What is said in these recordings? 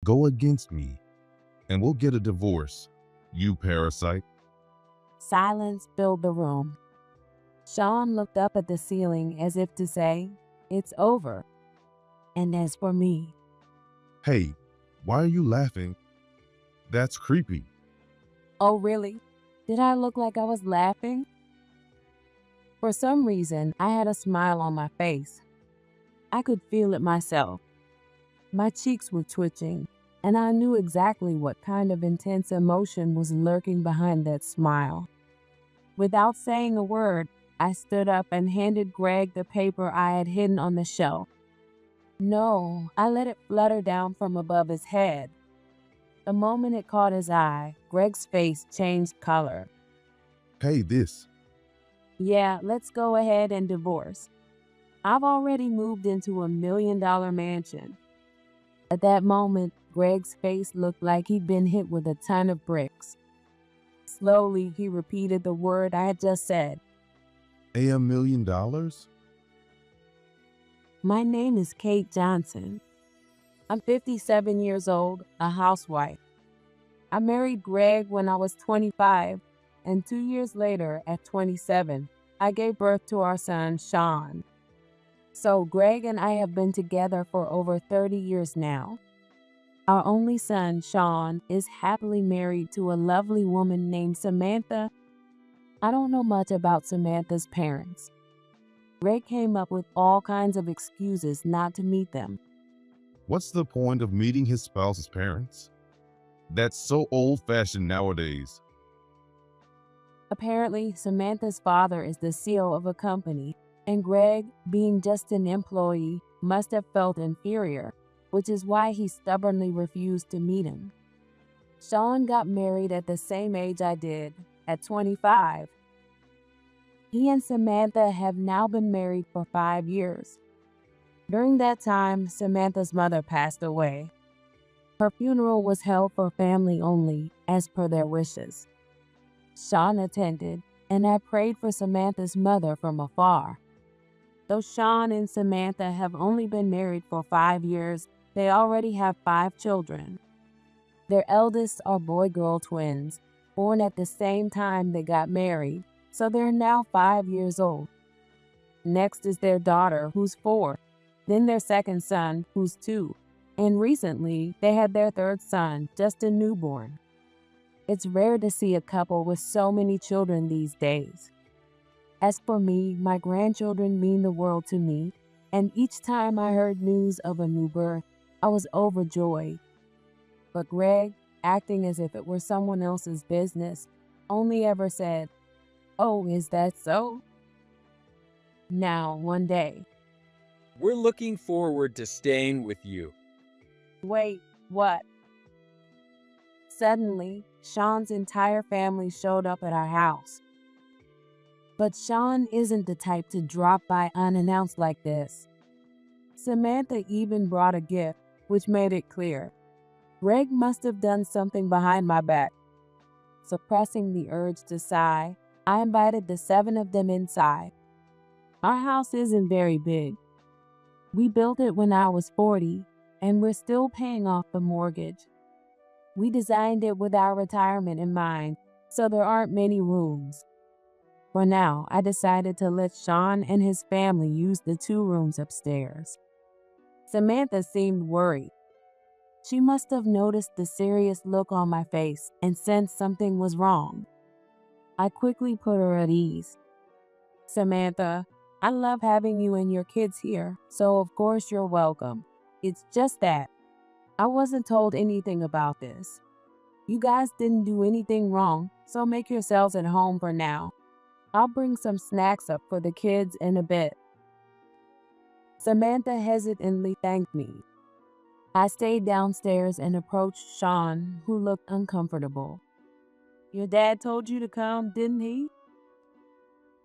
Go against me, and we'll get a divorce, you parasite. Silence filled the room. Sean looked up at the ceiling as if to say, "It's over." And as for me, Hey, why are you laughing? That's creepy. oh really? Did I look like I was laughing? For some reason, I had a smile on my face. I could feel it myself. My cheeks were twitching, and I knew exactly what kind of intense emotion was lurking behind that smile. Without saying a word, I stood up and handed Greg the paper I had hidden on the shelf. No, I let it flutter down from above his head. The moment it caught his eye, Greg's face changed color. Hey, this. Yeah, let's go ahead and divorce. I've already moved into $1 million mansion. At that moment, Greg's face looked like he'd been hit with a ton of bricks. Slowly, he repeated the word I had just said. $1 million? My name is Kate Johnson. I'm 57 years old, a housewife. I married Greg when I was 25, and 2 years later, at 27, I gave birth to our son, Sean. So Greg and I have been together for over 30 years now. Our only son, Sean, is happily married to a lovely woman named Samantha. I don't know much about Samantha's parents. Greg came up with all kinds of excuses not to meet them. What's the point of meeting his spouse's parents? That's so old-fashioned nowadays. Apparently, Samantha's father is the CEO of a company, and Greg, being just an employee, must have felt inferior, which is why he stubbornly refused to meet him. Sean got married at the same age I did, at 25. He and Samantha have now been married for 5 years. During that time, Samantha's mother passed away. Her funeral was held for family only, as per their wishes. Sean attended, and I prayed for Samantha's mother from afar. Though Sean and Samantha have only been married for 5 years, they already have 5 children. Their eldest are boy-girl twins, born at the same time they got married, so they're now 5 years old. Next is their daughter, who's 4, then their second son, who's 2, and recently they had their third son, just a newborn. It's rare to see a couple with so many children these days. As for me, my grandchildren mean the world to me, and each time I heard news of a new birth, I was overjoyed. But Greg, acting as if it were someone else's business, only ever said, "Oh, is that so?" Now, one day. We're looking forward to staying with you. Wait, what? Suddenly, Sean's entire family showed up at our house. But Sean isn't the type to drop by unannounced like this. Samantha even brought a gift, which made it clear. Greg must have done something behind my back. Suppressing the urge to sigh, I invited the 7 of them inside. Our house isn't very big. We built it when I was 40, and we're still paying off the mortgage. We designed it with our retirement in mind, so there aren't many rooms. For now, I decided to let Sean and his family use the 2 rooms upstairs. Samantha seemed worried. She must have noticed the serious look on my face and sensed something was wrong. I quickly put her at ease. "Samantha, I love having you and your kids here, so of course you're welcome. It's just that I wasn't told anything about this. You guys didn't do anything wrong, so make yourselves at home for now. I'll bring some snacks up for the kids in a bit." Samantha hesitantly thanked me. I stayed downstairs and approached Sean, who looked uncomfortable. "Your dad told you to come, didn't he?"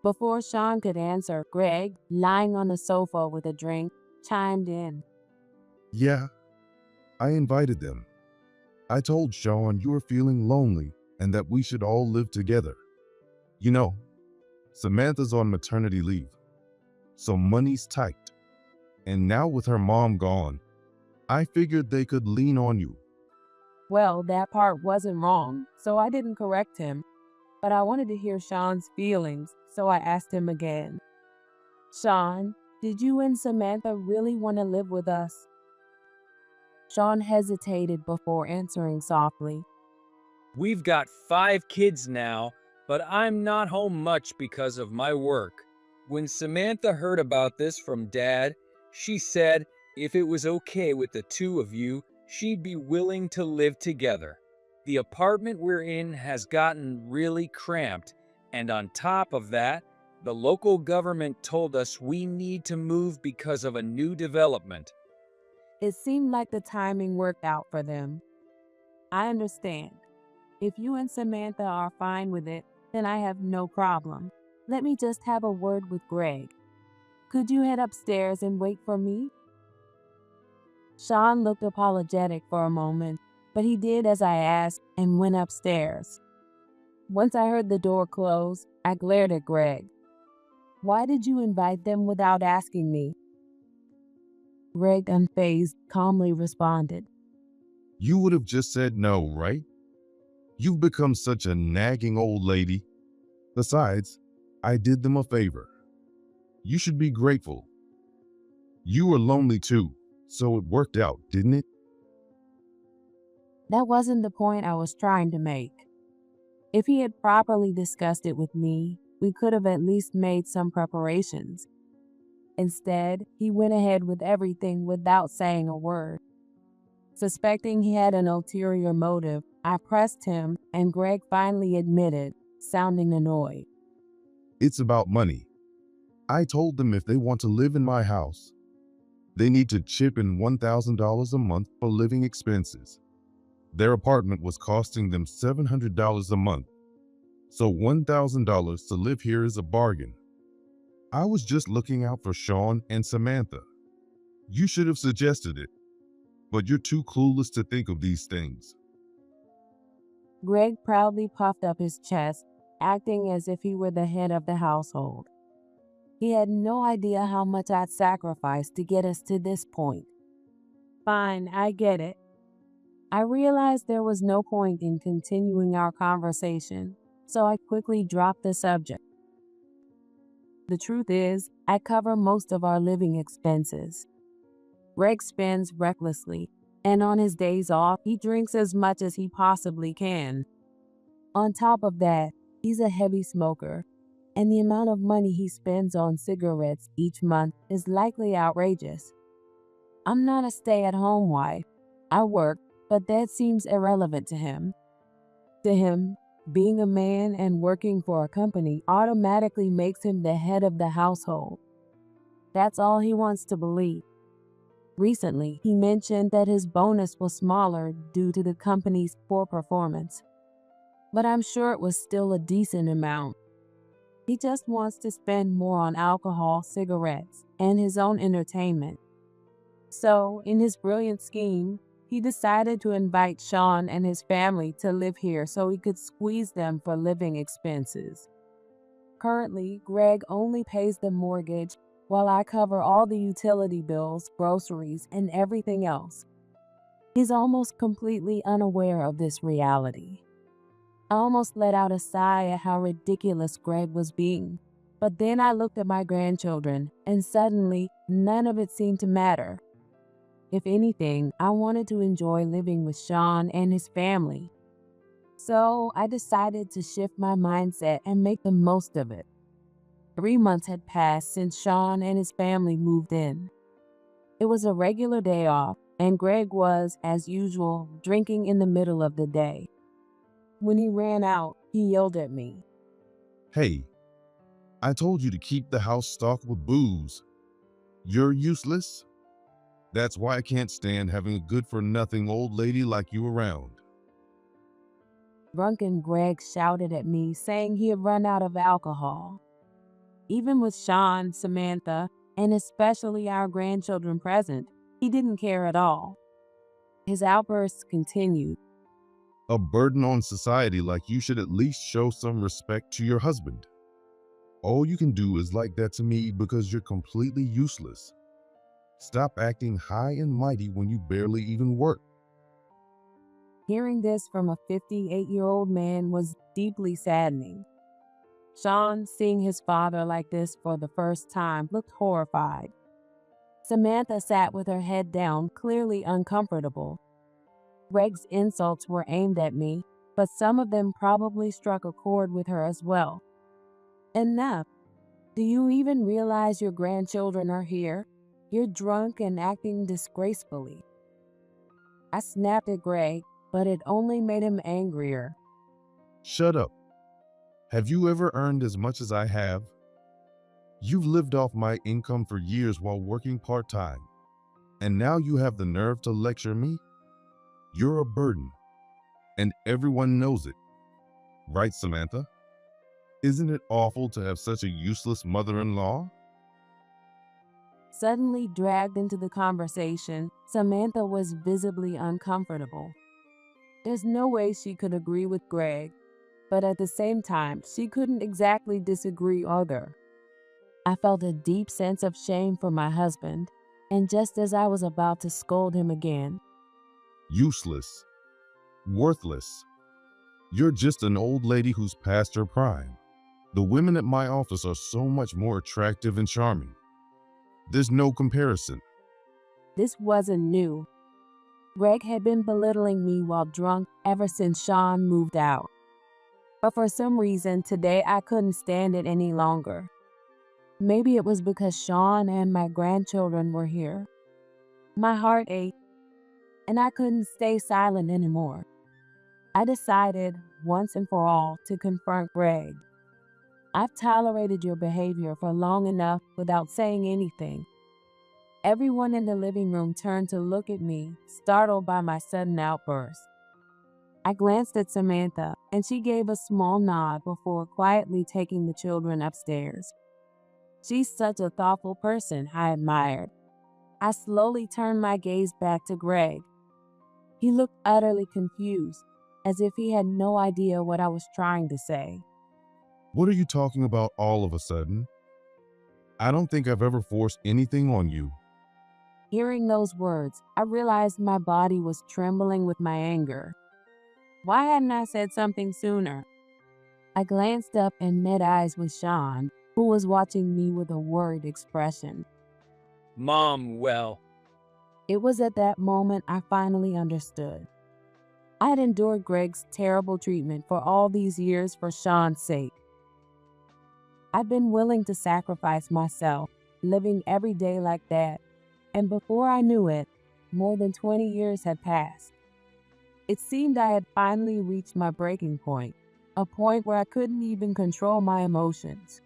Before Sean could answer, Greg, lying on the sofa with a drink, chimed in. Yeah, I invited them. I told Sean you were feeling lonely and that we should all live together. You know, Samantha's on maternity leave, so money's tight. And now with her mom gone, I figured they could lean on you Well, that part wasn't wrong, so I didn't correct him. But I wanted to hear Sean's feelings, so I asked him again. Sean, did you and Samantha really want to live with us? Sean hesitated before answering softly. We've got 5 kids now, but I'm not home much because of my work. When Samantha heard about this from Dad, she said if it was okay with the two of you, she'd be willing to live together. The apartment we're in has gotten really cramped, and on top of that, the local government told us we need to move because of a new development. It seemed like the timing worked out for them. I understand. If you and Samantha are fine with it, then I have no problem. Let me just have a word with Greg. Could you head upstairs and wait for me? Sean looked apologetic for a moment, but he did as I asked and went upstairs. Once I heard the door close, I glared at Greg. Why did you invite them without asking me? Greg, unfazed, calmly responded. You would have just said no, right? You've become such a nagging old lady. Besides, I did them a favor. You should be grateful. You were lonely too, so it worked out, didn't it? That wasn't the point I was trying to make. If he had properly discussed it with me, we could have at least made some preparations. Instead, he went ahead with everything without saying a word. Suspecting he had an ulterior motive, I pressed him, and Greg finally admitted, sounding annoyed. It's about money. I told them if they want to live in my house, they need to chip in $1,000 a month for living expenses. Their apartment was costing them $700 a month, so $1,000 to live here is a bargain. I was just looking out for Sean and Samantha. You should have suggested it, but you're too clueless to think of these things. Greg proudly puffed up his chest, acting as if he were the head of the household. He had no idea how much I'd sacrificed to get us to this point. Fine, I get it. I realized there was no point in continuing our conversation, so I quickly dropped the subject. The truth is, I cover most of our living expenses. Greg spends recklessly, and on his days off, he drinks as much as he possibly can. On top of that, he's a heavy smoker, and the amount of money he spends on cigarettes each month is likely outrageous. I'm not a stay-at-home wife. I work, but that seems irrelevant to him. To him, being a man and working for a company automatically makes him the head of the household. That's all he wants to believe. Recently, he mentioned that his bonus was smaller due to the company's poor performance. But I'm sure it was still a decent amount. He just wants to spend more on alcohol, cigarettes, and his own entertainment. So, in his brilliant scheme, he decided to invite Sean and his family to live here so he could squeeze them for living expenses. Currently, Greg only pays the mortgage while I cover all the utility bills, groceries, and everything else. He's almost completely unaware of this reality. I almost let out a sigh at how ridiculous Greg was being, but then I looked at my grandchildren, and suddenly, none of it seemed to matter. If anything, I wanted to enjoy living with Sean and his family. So I decided to shift my mindset and make the most of it. 3 months had passed since Sean and his family moved in. It was a regular day off, and Greg was, as usual, drinking in the middle of the day. When he ran out, he yelled at me. Hey, I told you to keep the house stocked with booze. You're useless? That's why I can't stand having a good-for-nothing old lady like you around. Drunken Greg shouted at me, saying he had run out of alcohol. Even with Sean, Samantha, and especially our grandchildren present, he didn't care at all. His outbursts continued. A burden on society like you should at least show some respect to your husband. All you can do is like that to me because you're completely useless. Stop acting high and mighty when you barely even work. Hearing this from a 58-year-old man was deeply saddening. Sean, seeing his father like this for the first time, looked horrified. Samantha sat with her head down, clearly uncomfortable. Greg's insults were aimed at me, but some of them probably struck a chord with her as well. Enough. Do you even realize your grandchildren are here? You're drunk and acting disgracefully. I snapped at Greg, but it only made him angrier. Shut up. Have you ever earned as much as I have? You've lived off my income for years while working part-time, and now you have the nerve to lecture me? You're a burden, and everyone knows it. Right, Samantha? Isn't it awful to have such a useless mother-in-law? Suddenly dragged into the conversation, Samantha was visibly uncomfortable. There's no way she could agree with Greg, but at the same time, she couldn't exactly disagree either. I felt a deep sense of shame for my husband, and just as I was about to scold him again, Useless. Worthless. You're just an old lady who's past her prime. The women at my office are so much more attractive and charming. There's no comparison. this wasn't new. Greg had been belittling me while drunk ever since Sean moved out. But for some reason, today I couldn't stand it any longer. Maybe it was because Sean and my grandchildren were here. My heart ached, and I couldn't stay silent anymore. I decided, once and for all, to confront Greg. I've tolerated your behavior for long enough without saying anything. Everyone in the living room turned to look at me, startled by my sudden outburst. I glanced at Samantha, and she gave a small nod before quietly taking the children upstairs. She's such a thoughtful person, I admired. I slowly turned my gaze back to Greg. He looked utterly confused, as if he had no idea what I was trying to say. What are you talking about all of a sudden? I don't think I've ever forced anything on you. Hearing those words, I realized my body was trembling with my anger. Why hadn't I said something sooner? I glanced up and met eyes with Sean, who was watching me with a worried expression. Mom, well, It was at that moment I finally understood. I had endured Greg's terrible treatment for all these years for Sean's sake. I'd been willing to sacrifice myself, living every day like that, and before I knew it, more than 20 years had passed. It seemed I had finally reached my breaking point, a point where I couldn't even control my emotions.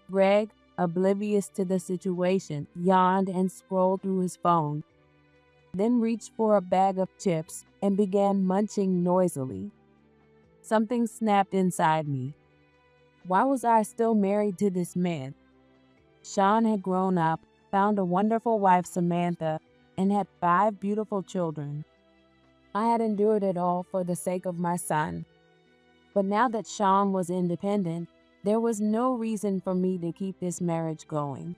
Greg, oblivious to the situation, yawned and scrolled through his phone, then reached for a bag of chips and began munching noisily. Something snapped inside me. Why was I still married to this man? Sean had grown up, found a wonderful wife, Samantha, and had 5 beautiful children. I had endured it all for the sake of my son. But now that Sean was independent, there was no reason for me to keep this marriage going.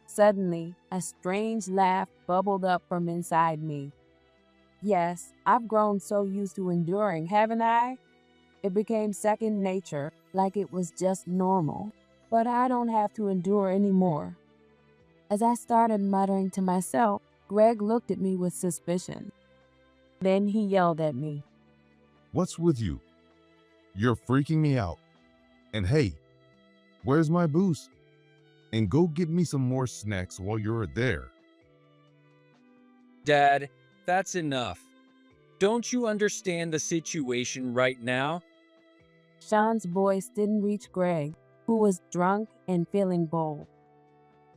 Suddenly, a strange laugh bubbled up from inside me. Yes, I've grown so used to enduring, haven't I? It became second nature, like it was just normal. But I don't have to endure anymore. As I started muttering to myself, Greg looked at me with suspicion. Then he yelled at me. What's with you? You're freaking me out. And hey, where's my booze? And go get me some more snacks while you're there. Dad, that's enough. Don't you understand the situation right now? Sean's voice didn't reach Greg, who was drunk and feeling bold.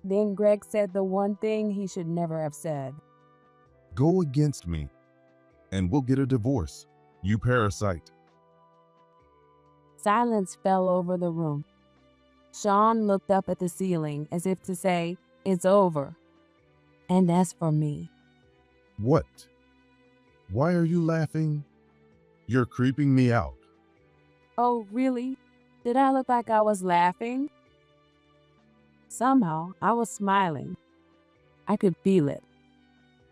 Then Greg said the one thing he should never have said. Go against me, and we'll get a divorce, you parasite. Silence fell over the room. Sean looked up at the ceiling as if to say, "It's over." And as for me, What? Why are you laughing? You're creeping me out. oh, really? Did I look like I was laughing? Somehow, I was smiling. I could feel it.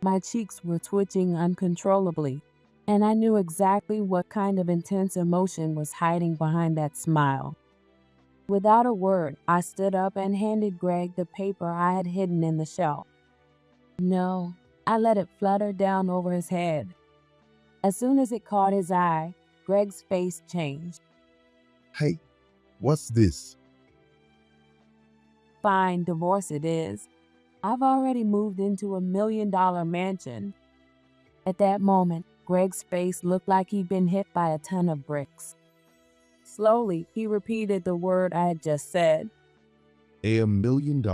My cheeks were twitching uncontrollably. and I knew exactly what kind of intense emotion was hiding behind that smile. Without a word, I stood up and handed Greg the paper I had hidden in the shelf. No, I let it flutter down over his head. As soon as it caught his eye, Greg's face changed. Hey, what's this? Fine, divorce it is. I've already moved into $1 million mansion. At that moment, Greg's face looked like he'd been hit by a ton of bricks. Slowly, he repeated the word I had just said. $1 million?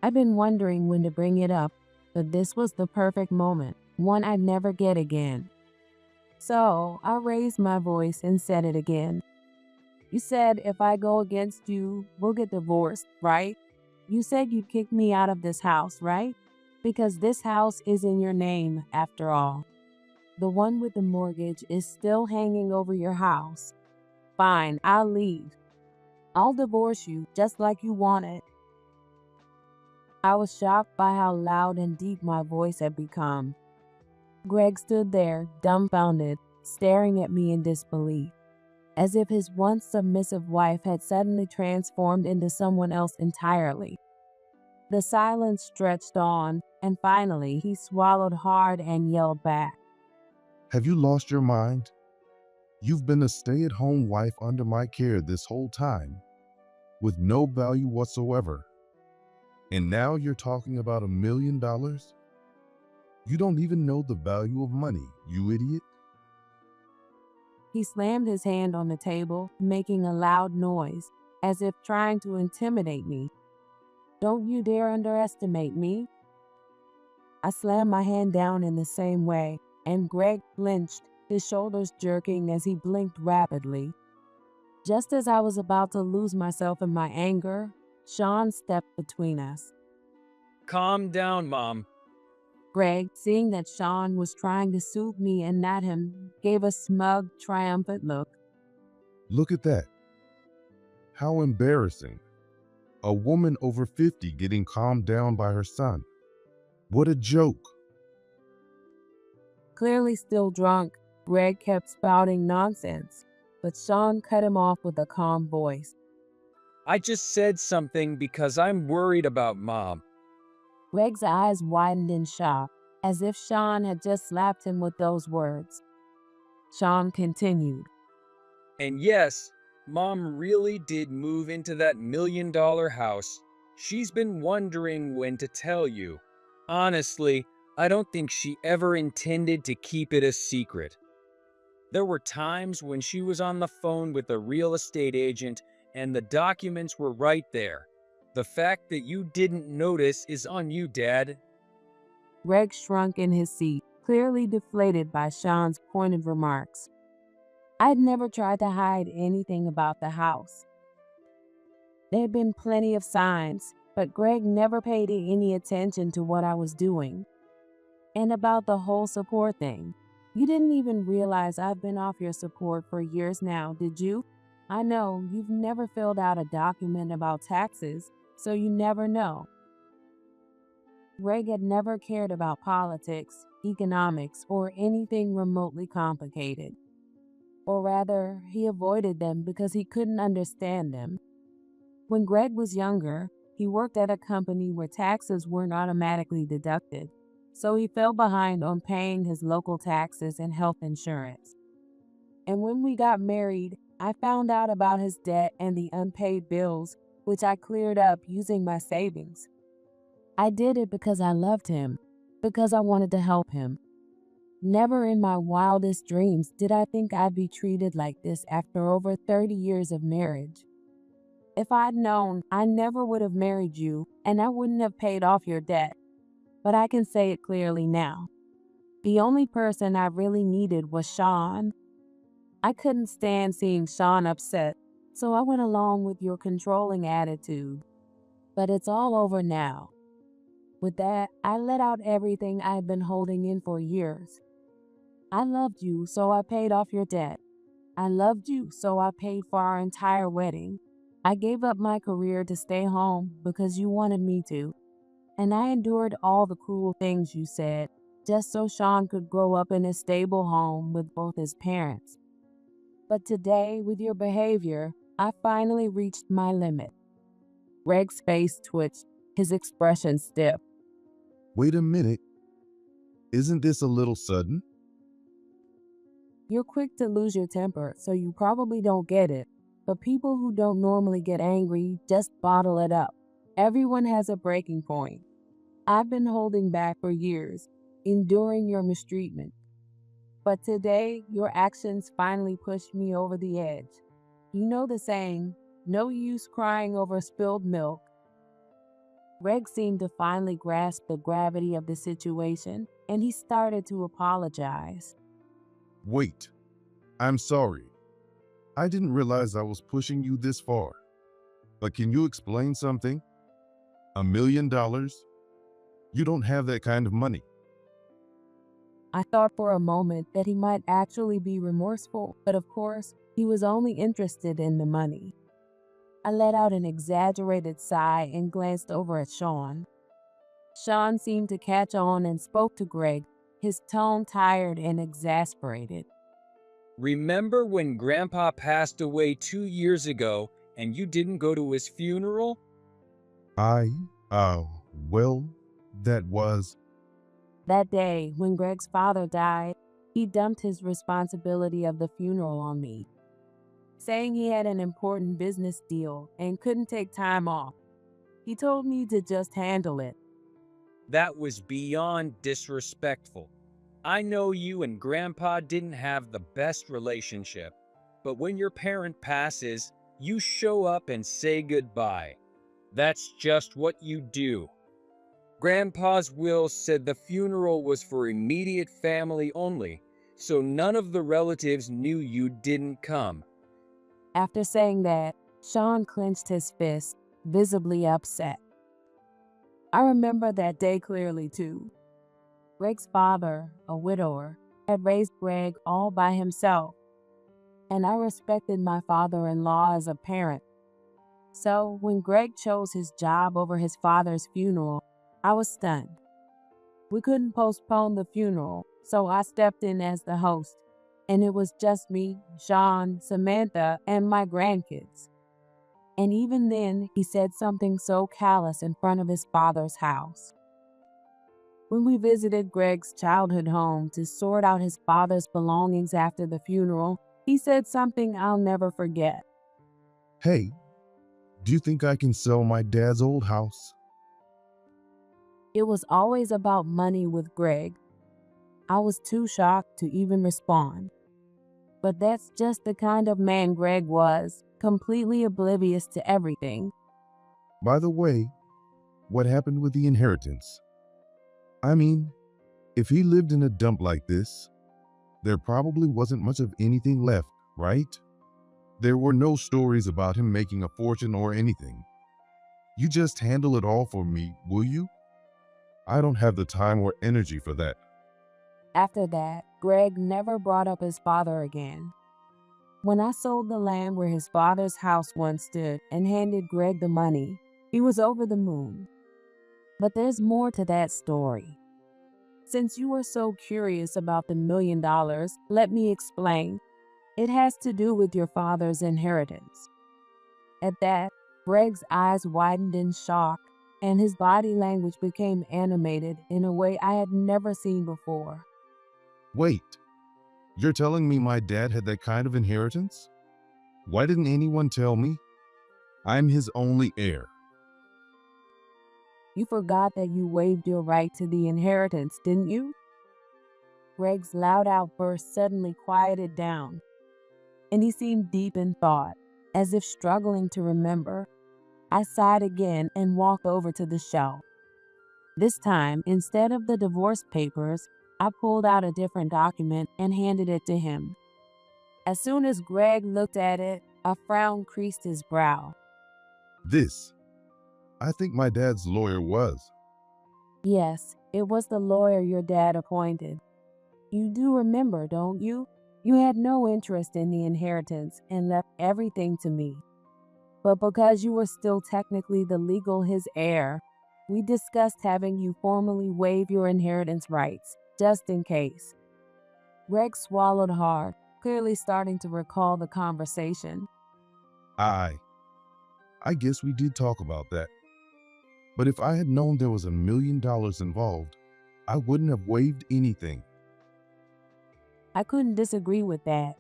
I'd been wondering when to bring it up, but this was the perfect moment, one I'd never get again. So I raised my voice and said it again. You said if I go against you, we'll get divorced, right? You said you'd kick me out of this house, right? Because this house is in your name, after all. The one with the mortgage is still hanging over your house. Fine, I'll leave. I'll divorce you just like you wanted. I was shocked by how loud and deep my voice had become. Greg stood there, dumbfounded, staring at me in disbelief, as if his once submissive wife had suddenly transformed into someone else entirely. The silence stretched on, and finally he swallowed hard and yelled back. Have you lost your mind? You've been a stay-at-home wife under my care this whole time, with no value whatsoever. And now you're talking about $1 million? You don't even know the value of money, you idiot. He slammed his hand on the table, making a loud noise, as if trying to intimidate me. Don't you dare underestimate me. I slammed my hand down in the same way, and Greg flinched, his shoulders jerking as he blinked rapidly. Just as I was about to lose myself in my anger, Sean stepped between us. Calm down, Mom. Greg, seeing that Sean was trying to soothe me and not him, gave a smug, triumphant look. Look at that. How embarrassing. A woman over 50 getting calmed down by her son. What a joke. Clearly still drunk, Greg kept spouting nonsense, but Sean cut him off with a calm voice. I just said something because I'm worried about Mom. Greg's eyes widened in shock, as if Sean had just slapped him with those words. Sean continued. And yes, Mom really did move into that $1 million house. She's been wondering when to tell you. Honestly, I don't think she ever intended to keep it a secret. There were times when she was on the phone with a real estate agent and the documents were right there. The fact that you didn't notice is on you, Dad. Greg shrunk in his seat, clearly deflated by Sean's pointed remarks. I'd never tried to hide anything about the house. There had been plenty of signs, but Greg never paid any attention to what I was doing. And about the whole support thing, you didn't even realize I've been off your support for years now, did you? I know you've never filled out a document about taxes, so you never know. Greg had never cared about politics, economics, or anything remotely complicated. Or rather, he avoided them because he couldn't understand them. When Greg was younger, he worked at a company where taxes weren't automatically deducted, so he fell behind on paying his local taxes and health insurance. And when we got married, I found out about his debt and the unpaid bills, which I cleared up using my savings. I did it because I loved him, because I wanted to help him. Never in my wildest dreams did I think I'd be treated like this after over 30 years of marriage. If I'd known, I never would have married you, and I wouldn't have paid off your debt. But I can say it clearly now. The only person I really needed was Sean. I couldn't stand seeing Sean upset, so I went along with your controlling attitude. But it's all over now. With that, I let out everything I've been holding in for years. I loved you, so I paid off your debt. I loved you, so I paid for our entire wedding. I gave up my career to stay home because you wanted me to. And I endured all the cruel things you said. just so Sean could grow up in a stable home with both his parents. But today, with your behavior, I finally reached my limit. Greg's face twitched, his expression stiff. Wait a minute. Isn't this a little sudden? You're quick to lose your temper, so you probably don't get it. But people who don't normally get angry just bottle it up. Everyone has a breaking point. I've been holding back for years, enduring your mistreatment. But today, your actions finally pushed me over the edge. You know the saying, no use crying over spilled milk. Greg seemed to finally grasp the gravity of the situation, and he started to apologize. Wait. I'm sorry. I didn't realize I was pushing you this far. But can you explain something? $1 million? You don't have that kind of money. I thought for a moment that he might actually be remorseful, but of course, he was only interested in the money. I let out an exaggerated sigh and glanced over at Sean. Sean seemed to catch on and spoke to Greg, his tone tired and exasperated. Remember when Grandpa passed away 2 years ago and you didn't go to his funeral? Well, that was. That day, when Greg's father died, he dumped his responsibility of the funeral on me, saying he had an important business deal and couldn't take time off. He told me to just handle it. That was beyond disrespectful. I know you and Grandpa didn't have the best relationship, but when your parent passes, you show up and say goodbye. That's just what you do. Grandpa's will said the funeral was for immediate family only, so none of the relatives knew you didn't come. After saying that, Sean clenched his fist, visibly upset. I remember that day clearly too. Greg's father, a widower, had raised Greg all by himself, and I respected my father-in-law as a parent. So when Greg chose his job over his father's funeral, I was stunned. We couldn't postpone the funeral, so I stepped in as the host, and it was just me, Sean, Samantha, and my grandkids. And even then, he said something so callous in front of his father's house. When we visited Greg's childhood home to sort out his father's belongings after the funeral, he said something I'll never forget. Hey, do you think I can sell my dad's old house? It was always about money with Greg. I was too shocked to even respond. But that's just the kind of man Greg was, completely oblivious to everything. By the way, what happened with the inheritance? I mean, if he lived in a dump like this, there probably wasn't much of anything left, right? There were no stories about him making a fortune or anything. You just handle it all for me, will you? I don't have the time or energy for that. After that, Greg never brought up his father again. When I sold the land where his father's house once stood and handed Greg the money, he was over the moon. But there's more to that story. Since you were so curious about the $1 million, let me explain. It has to do with your father's inheritance. At that, Greg's eyes widened in shock, and his body language became animated in a way I had never seen before. Wait, you're telling me my dad had that kind of inheritance? Why didn't anyone tell me? I'm his only heir. You forgot that you waived your right to the inheritance, didn't you? Greg's loud outburst suddenly quieted down, and he seemed deep in thought, as if struggling to remember. I sighed again and walked over to the shelf. This time, instead of the divorce papers, I pulled out a different document and handed it to him. As soon as Greg looked at it, a frown creased his brow. I think my dad's lawyer was. Yes, it was the lawyer your dad appointed. You do remember, don't you? You had no interest in the inheritance and left everything to me. But because you were still technically his heir, we discussed having you formally waive your inheritance rights just in case. Greg swallowed hard, clearly starting to recall the conversation. I I guess we did talk about that. But if I had known there was $1 million involved, I wouldn't have waived anything. I couldn't disagree with that.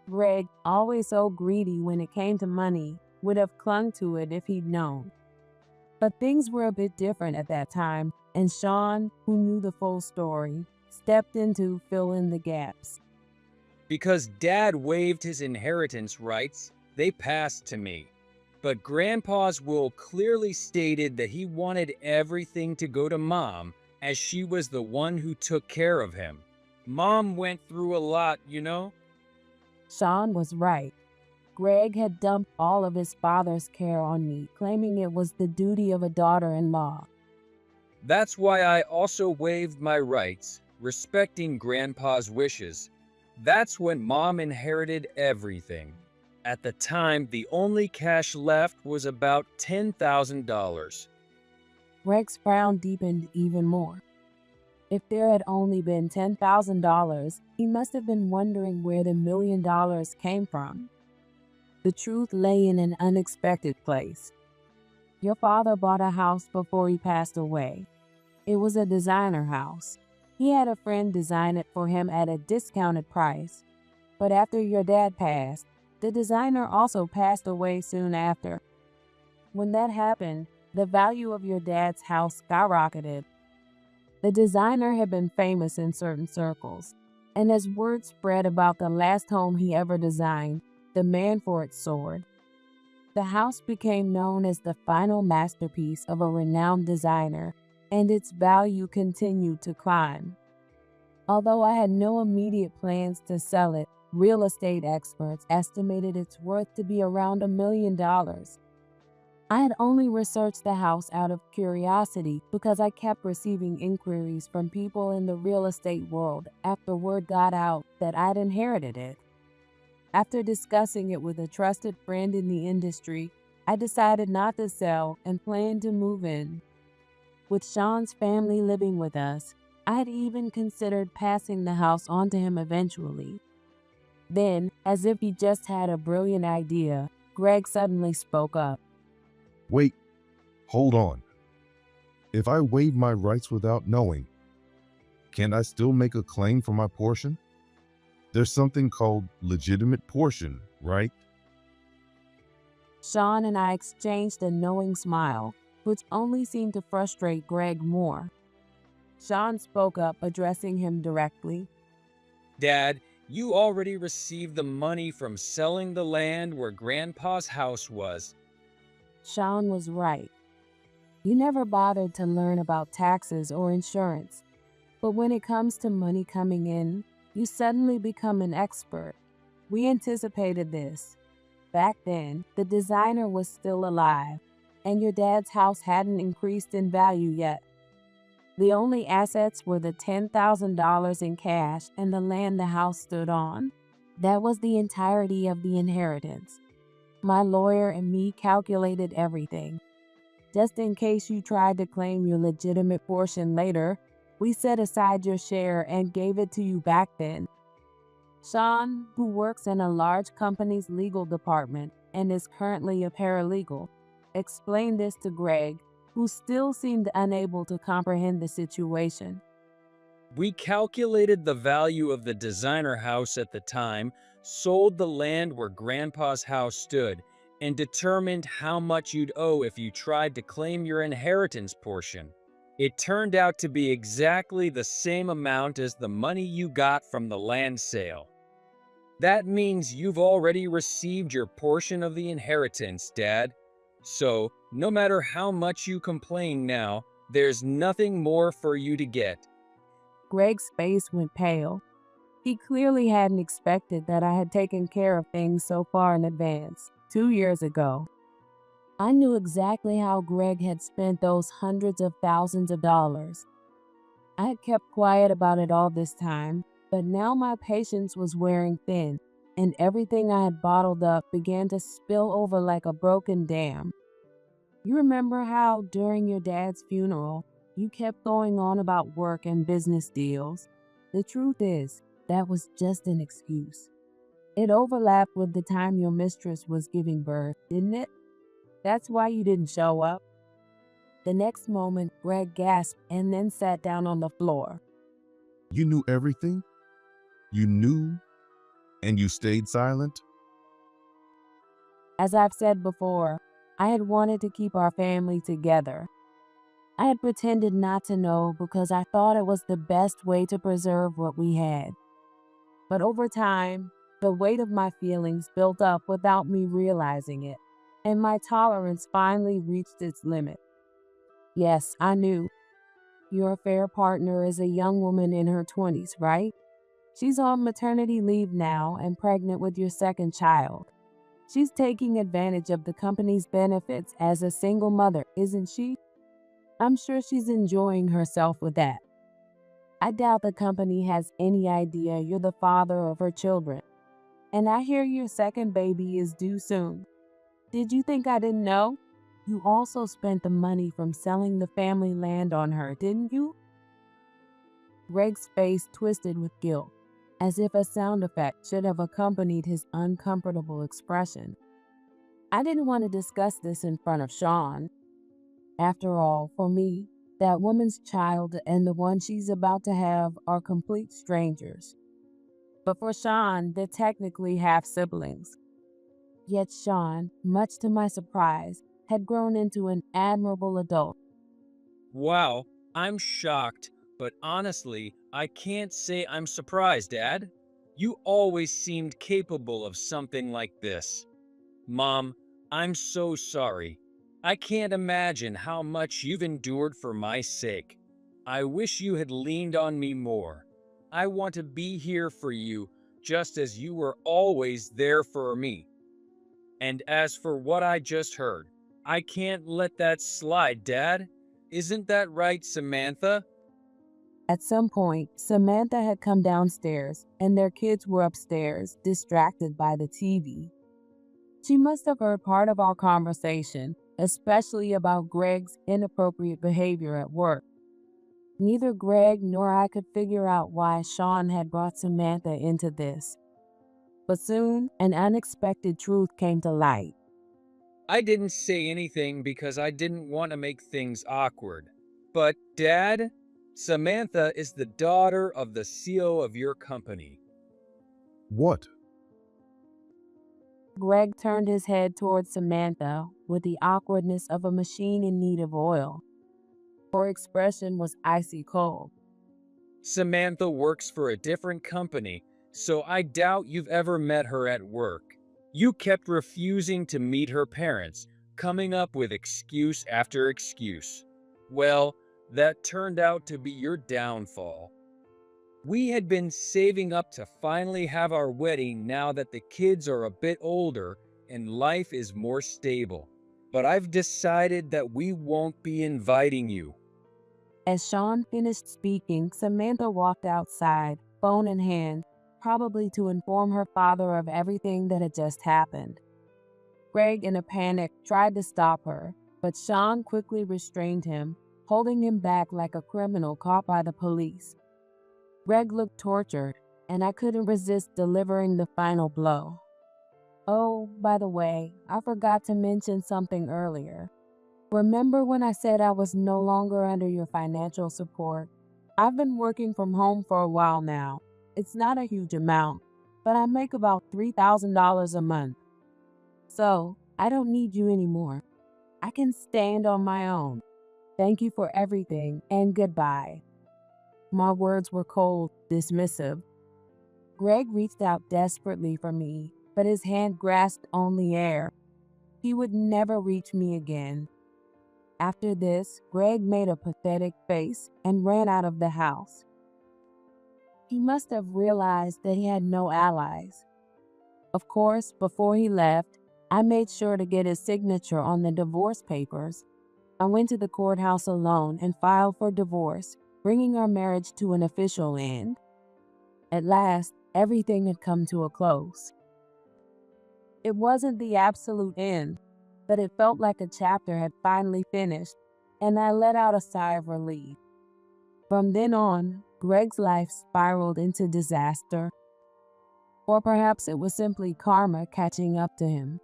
Greg, always so greedy when it came to money, would have clung to it if he'd known. But things were a bit different at that time, and Sean, who knew the full story, stepped in to fill in the gaps. Because Dad waived his inheritance rights, they passed to me. But Grandpa's will clearly stated that he wanted everything to go to Mom, as she was the one who took care of him. Mom went through a lot, you know? Sean was right. Greg had dumped all of his father's care on me, claiming it was the duty of a daughter-in-law. That's why I also waived my rights, respecting Grandpa's wishes. That's when Mom inherited everything. At the time, the only cash left was about $10,000. Greg's frown deepened even more. If there had only been $10,000, he must have been wondering where the $1 million came from. The truth lay in an unexpected place. Your father bought a house before he passed away. It was a designer house. He had a friend design it for him at a discounted price. But after your dad passed, the designer also passed away soon after. When that happened, the value of your dad's house skyrocketed. The designer had been famous in certain circles, and as word spread about the last home he ever designed, the man for it soared. The house became known as the final masterpiece of a renowned designer, and its value continued to climb. Although I had no immediate plans to sell it, real estate experts estimated its worth to be around $1 million. I had only researched the house out of curiosity because I kept receiving inquiries from people in the real estate world after word got out that I'd inherited it. After discussing it with a trusted friend in the industry, I decided not to sell and planned to move in. With Sean's family living with us, I had even considered passing the house on to him eventually. Then, as if he just had a brilliant idea, Greg suddenly spoke up. Wait, hold on. If I waive my rights without knowing, can I still make a claim for my portion? There's something called legitimate portion, right? Sean and I exchanged a knowing smile, which only seemed to frustrate Greg more. Sean spoke up, addressing him directly. Dad, you already received the money from selling the land where Grandpa's house was. Sean was right. You never bothered to learn about taxes or insurance, but when it comes to money coming in, you suddenly become an expert. We anticipated this. Back then, the designer was still alive, and your dad's house hadn't increased in value yet. The only assets were the $10,000 in cash and the land the house stood on. That was the entirety of the inheritance. My lawyer and me calculated everything. Just in case you tried to claim your legitimate portion later, we set aside your share and gave it to you back then. Sean, who works in a large company's legal department and is currently a paralegal, explained this to Greg, who still seemed unable to comprehend the situation. We calculated the value of the designer house at the time, sold the land where Grandpa's house stood, and determined how much you'd owe if you tried to claim your inheritance portion. It turned out to be exactly the same amount as the money you got from the land sale. That means you've already received your portion of the inheritance, Dad. So, no matter how much you complain now, there's nothing more for you to get. Greg's face went pale. He clearly hadn't expected that I had taken care of things so far in advance, 2 years ago. I knew exactly how Greg had spent those hundreds of thousands of dollars. I had kept quiet about it all this time, but now my patience was wearing thin, and everything I had bottled up began to spill over like a broken dam. You remember how, during your dad's funeral, You kept going on about work and business deals. The truth is, that was just an excuse. It overlapped with the time your mistress was giving birth, didn't it? That's why you didn't show up. The next moment, Greg gasped and then sat down on the floor. You knew everything? You knew and you stayed silent? As I've said before, I had wanted to keep our family together. I had pretended not to know because I thought it was the best way to preserve what we had. But over time, the weight of my feelings built up without me realizing it, and my tolerance finally reached its limit. Yes, I knew. Your affair partner is a young woman in her 20s, right? She's on maternity leave now and pregnant with your second child. She's taking advantage of the company's benefits as a single mother, isn't she? I'm sure she's enjoying herself with that. I doubt the company has any idea you're the father of her children. And I hear your second baby is due soon. Did you think I didn't know? You also spent the money from selling the family land on her, didn't you? Greg's face twisted with guilt, as if a sound effect should have accompanied his uncomfortable expression. I didn't want to discuss this in front of Sean. After all, for me, that woman's child and the one she's about to have are complete strangers. But for Sean, they're technically half siblings. Yet Sean, much to my surprise, had grown into an admirable adult. Wow, I'm shocked, but honestly, I can't say I'm surprised, Dad. You always seemed capable of something like this. Mom, I'm so sorry. I can't imagine how much you've endured for my sake. I wish you had leaned on me more. I want to be here for you, just as you were always there for me. And as for what I just heard, I can't let that slide, Dad. Isn't that right, Samantha? At some point, Samantha had come downstairs, and their kids were upstairs, distracted by the TV. She must have heard part of our conversation, especially about Greg's inappropriate behavior at work. Neither Greg nor I could figure out why Sean had brought Samantha into this. But soon, an unexpected truth came to light. I didn't say anything because I didn't want to make things awkward. But, Dad, Samantha is the daughter of the CEO of your company. What? Greg turned his head towards Samantha with the awkwardness of a machine in need of oil. Her expression was icy cold. Samantha works for a different company, so I doubt you've ever met her at work. You kept refusing to meet her parents, coming up with excuse after excuse. Well, that turned out to be your downfall. We had been saving up to finally have our wedding now that the kids are a bit older and life is more stable. But I've decided that we won't be inviting you. As Sean finished speaking, Samantha walked outside, phone in hand, probably to inform her father of everything that had just happened. Greg, in a panic, tried to stop her, but Sean quickly restrained him, holding him back like a criminal caught by the police. Greg looked tortured, and I couldn't resist delivering the final blow. Oh, by the way, I forgot to mention something earlier. Remember when I said I was no longer under your financial support? I've been working from home for a while now. It's not a huge amount, but I make about $3,000 a month. So, I don't need you anymore. I can stand on my own. Thank you for everything, and goodbye. My words were cold, dismissive. Greg reached out desperately for me, but his hand grasped only air. He would never reach me again. After this, Greg made a pathetic face and ran out of the house. He must have realized that he had no allies. Of course, before he left, I made sure to get his signature on the divorce papers. I went to the courthouse alone and filed for divorce, bringing our marriage to an official end. At last, everything had come to a close. It wasn't the absolute end, but it felt like a chapter had finally finished, and I let out a sigh of relief. From then on, Greg's life spiraled into disaster, or perhaps it was simply karma catching up to him.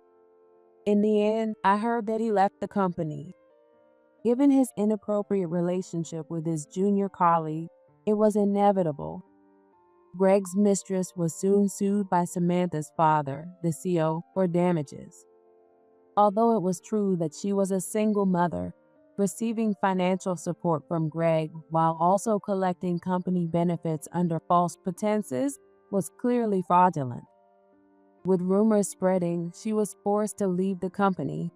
In the end, I heard that he left the company. Given his inappropriate relationship with his junior colleague, it was inevitable. Greg's mistress was soon sued by Samantha's father, the CO, for damages. Although it was true that she was a single mother, receiving financial support from Greg while also collecting company benefits under false pretenses was clearly fraudulent. With rumors spreading, she was forced to leave the company.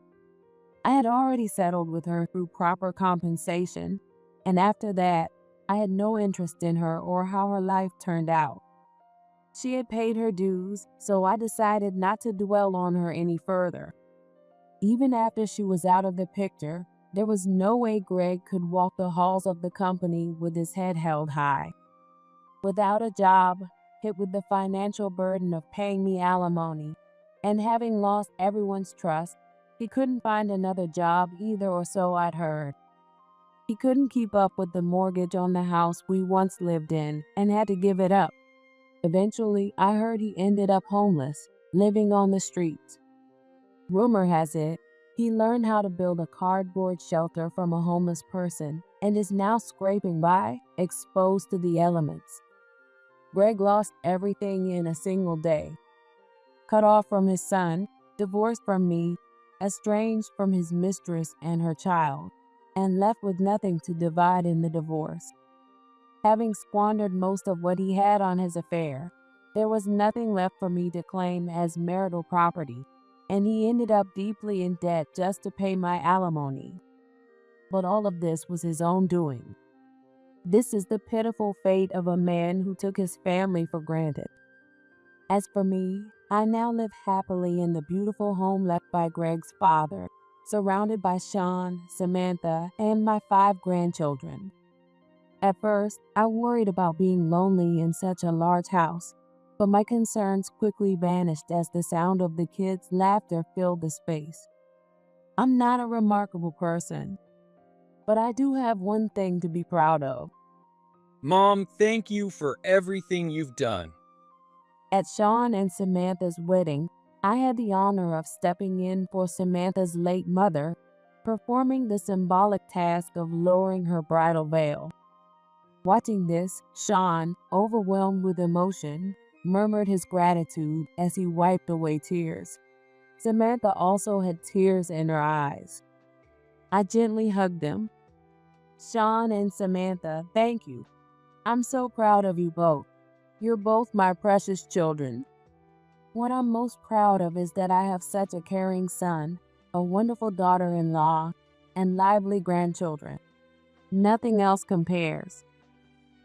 I had already settled with her through proper compensation, and after that, I had no interest in her or how her life turned out. She had paid her dues, so I decided not to dwell on her any further. Even after she was out of the picture, there was no way Greg could walk the halls of the company with his head held high. Without a job, hit with the financial burden of paying me alimony, and having lost everyone's trust, he couldn't find another job either, or so I'd heard. He couldn't keep up with the mortgage on the house we once lived in and had to give it up. Eventually, I heard he ended up homeless, living on the streets. Rumor has it, he learned how to build a cardboard shelter from a homeless person and is now scraping by, exposed to the elements. Greg lost everything in a single day. Cut off from his son, divorced from me, estranged from his mistress and her child, and left with nothing to divide in the divorce. Having squandered most of what he had on his affair, there was nothing left for me to claim as marital property, and he ended up deeply in debt just to pay my alimony. But all of this was his own doing. This is the pitiful fate of a man who took his family for granted. As for me, I now live happily in the beautiful home left by Greg's father, surrounded by Sean, Samantha, and my 5 grandchildren. At first, I worried about being lonely in such a large house, but my concerns quickly vanished as the sound of the kids' laughter filled the space. I'm not a remarkable person, but I do have one thing to be proud of. Mom, thank you for everything you've done. At Sean and Samantha's wedding, I had the honor of stepping in for Samantha's late mother, performing the symbolic task of lowering her bridal veil. Watching this, Sean, overwhelmed with emotion, murmured his gratitude as he wiped away tears. Samantha also had tears in her eyes. I gently hugged them. Sean and Samantha, thank you. I'm so proud of you both. You're both my precious children. What I'm most proud of is that I have such a caring son, a wonderful daughter-in-law, and lively grandchildren. Nothing else compares.